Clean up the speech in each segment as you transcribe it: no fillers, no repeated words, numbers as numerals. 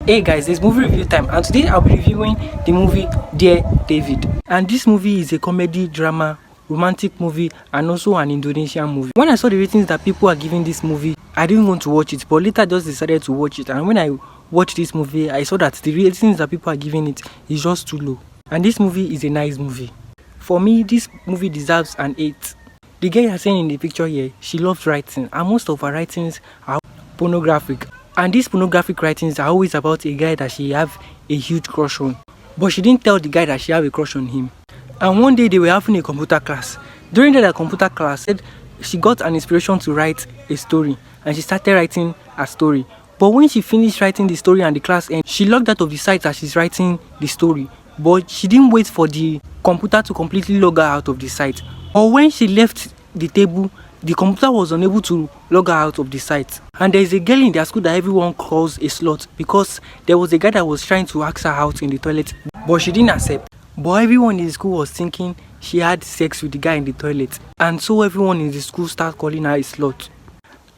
Hey guys, it's movie review time, and today I'll be reviewing the movie Dear David. And this movie is a comedy, drama, romantic movie, and also an Indonesian movie. When I saw the ratings that people are giving this movie, I didn't want to watch it, but later just decided to watch it. And when I watched this movie, I saw that the ratings that people are giving it is just too low. And this movie is a nice movie. For me, this movie deserves an 8. The girl you're seeing in the picture here, she loves writing, and most of her writings are pornographic. And these pornographic writings are always about a guy that she have a huge crush on. But she didn't tell the guy that she have a crush on him. And one day they were having a computer class. During that computer class, she got an inspiration to write a story. And she started writing a story. But when she finished writing the story and the class ended, she logged out of the site that she's writing the story. But she didn't wait for the computer to completely log her out of the site. Or when she left the table, the computer was unable to log her out of the site. And there is a girl in their school that everyone calls a slut because there was a guy that was trying to ask her out in the toilet, but she didn't accept. But everyone in the school was thinking she had sex with the guy in the toilet, and so everyone in the school started calling her a slut.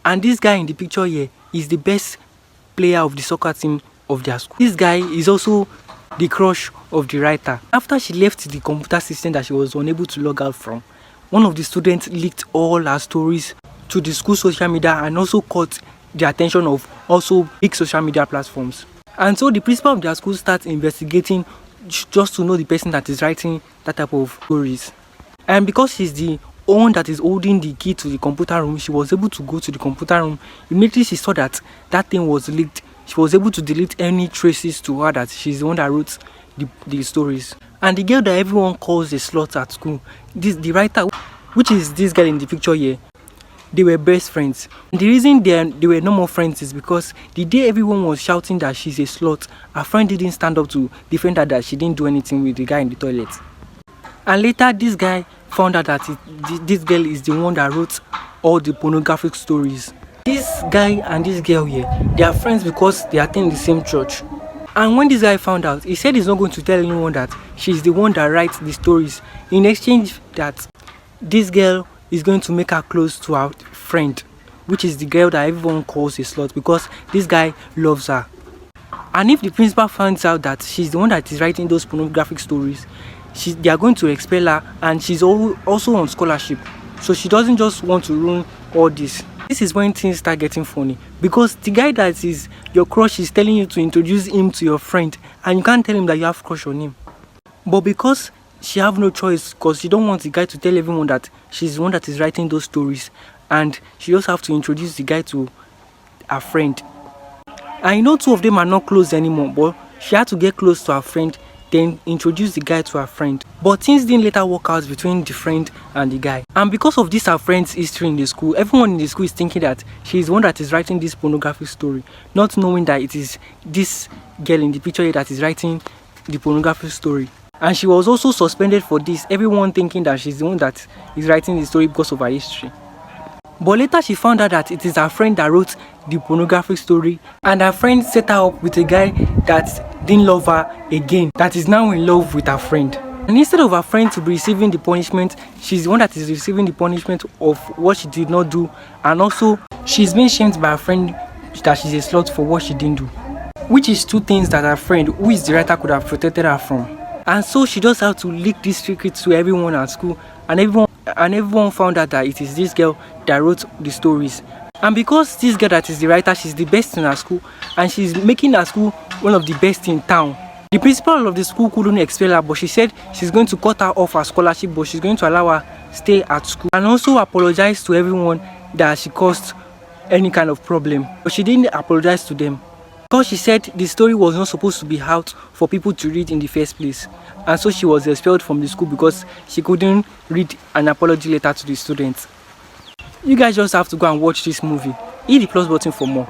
And this guy in the picture here is the best player of the soccer team of their school. This guy is also the crush of the writer. After she left the computer system that she was unable to log out from, one of the students leaked all her stories to the school social media and also caught the attention of also big social media platforms. And so the principal of their school starts investigating just to know the person that is writing that type of stories. And because she's the one that is holding the key to the computer room, she was able to go to the computer room. Immediately she saw that that thing was leaked. She was able to delete any traces to her that she's the one that wrote the stories. And the girl that everyone calls a slut at school, the writer, which is this girl in the picture here, they were best friends. And the reason they were no more friends is because the day everyone was shouting that she's a slut, her friend didn't stand up to defend her that she didn't do anything with the guy in the toilet. And later this guy found out that this girl is the one that wrote all the pornographic stories. This guy and this girl here, they are friends because they attend the same church. And when this guy found out, he said he's not going to tell anyone that she's the one that writes the stories. In exchange that this girl is going to make her close to her friend, which is the girl that everyone calls a slut because this guy loves her. And if the principal finds out that she's the one that is writing those pornographic stories, they are going to expel her, and she's also on scholarship. So she doesn't just want to ruin all this. This is when things start getting funny because the guy that is your crush is telling you to introduce him to your friend, and you can't tell him that you have crush on him. But because she have no choice, because she don't want the guy to tell everyone that she's the one that is writing those stories, and she just have to introduce the guy to her friend. And you know, two of them are not close anymore, but she had to get close to her friend, then introduce the guy to her friend. But things didn't later work out between the friend and the guy. And because of this her friend's history in the school, everyone in the school is thinking that she's the one that is writing this pornographic story, not knowing that it is this girl in the picture here that is writing the pornographic story. And she was also suspended for this, everyone thinking that she's the one that is writing the story because of her history. But later she found out that it is her friend that wrote the pornographic story, and her friend set her up with a guy that didn't love her again, that is now in love with her friend. And instead of her friend to be receiving the punishment, she's the one that is receiving the punishment of what she did not do, and also she's being shamed by her friend that she's a slut for what she didn't do, which is two things that her friend, who is the writer, could have protected her from. And so she just had to leak this secret to everyone at school, and everyone found out that it is this girl that wrote the stories. And because this girl that is the writer, she's the best in her school, and she's making her school one of the best in town. The principal of the school couldn't expel her, but she said she's going to cut her off her scholarship, but she's going to allow her stay at school, and also apologize to everyone that she caused any kind of problem. But she didn't apologize to them because she said the story was not supposed to be out for people to read in the first place. And so she was expelled from the school because she couldn't read an apology letter to the students. You guys just have to go and watch this movie. Hit the plus button for more.